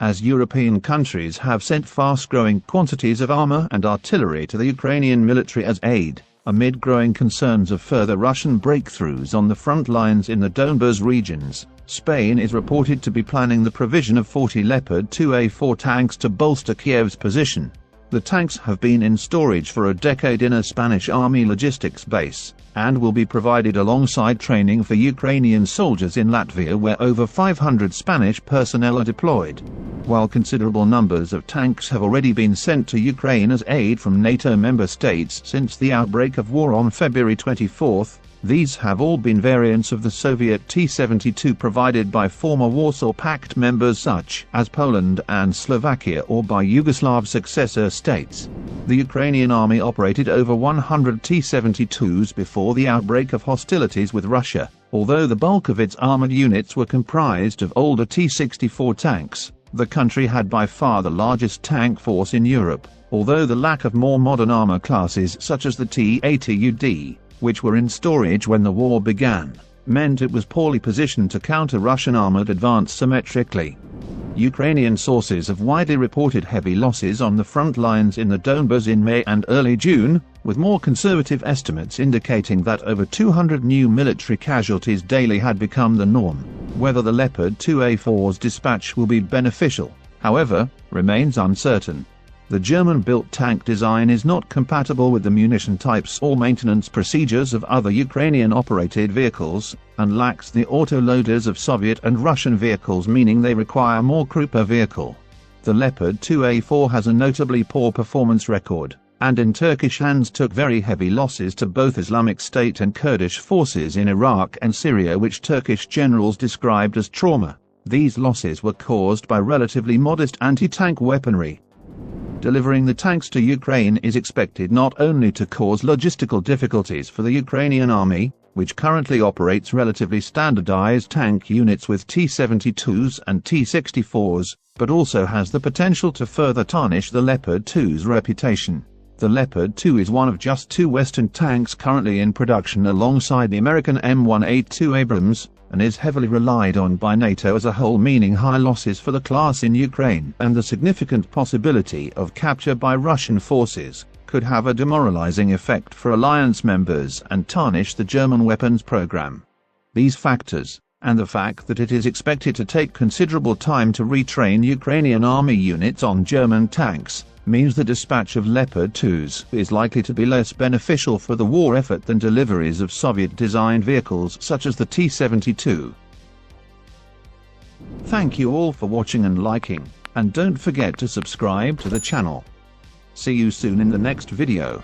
as European countries have sent fast-growing quantities of armor and artillery to the Ukrainian military as aid, amid growing concerns of further Russian breakthroughs on the front lines in the Donbas regions. Spain is reported to be planning the provision of 40 Leopard 2A4 tanks to bolster Kiev's position. The tanks have been in storage for a decade in a Spanish army logistics base, and will be provided alongside training for Ukrainian soldiers in Latvia, where over 500 Spanish personnel are deployed. While considerable numbers of tanks have already been sent to Ukraine as aid from NATO member states since the outbreak of war on February 24, these have all been variants of the Soviet T-72 provided by former Warsaw Pact members such as Poland and Slovakia, or by Yugoslav successor states. The Ukrainian army operated over 100 T-72s before the outbreak of hostilities with Russia, although the bulk of its armored units were comprised of older T-64 tanks. The country had by far the largest tank force in Europe, although the lack of more modern armor classes such as the T-80UD, which were in storage when the war began, meant it was poorly positioned to counter Russian armored advance symmetrically. Ukrainian sources have widely reported heavy losses on the front lines in the Donbas in May and early June, with more conservative estimates indicating that over 200 new military casualties daily had become the norm. Whether the Leopard 2A4's dispatch will be beneficial, however, remains uncertain. The German-built tank design is not compatible with the munition types or maintenance procedures of other Ukrainian-operated vehicles, and lacks the autoloaders of Soviet and Russian vehicles, meaning they require more crew per vehicle. The Leopard 2A4 has a notably poor performance record, and in Turkish hands took very heavy losses to both Islamic State and Kurdish forces in Iraq and Syria, which Turkish generals described as trauma. These losses were caused by relatively modest anti-tank weaponry. Delivering the tanks to Ukraine is expected not only to cause logistical difficulties for the Ukrainian army, which currently operates relatively standardized tank units with T-72s and T-64s, but also has the potential to further tarnish the Leopard 2's reputation. The Leopard 2 is one of just 2 Western tanks currently in production alongside the American M182 Abrams, and is heavily relied on by NATO as a whole, meaning high losses for the class in Ukraine and the significant possibility of capture by Russian forces could have a demoralizing effect for alliance members and tarnish the German weapons program. These factors, and the fact that it is expected to take considerable time to retrain Ukrainian army units on German tanks, means the dispatch of Leopard 2s is likely to be less beneficial for the war effort than deliveries of Soviet-designed vehicles such as the T-72. Thank you all for watching and liking, and don't forget to subscribe to the channel. See you soon in the next video.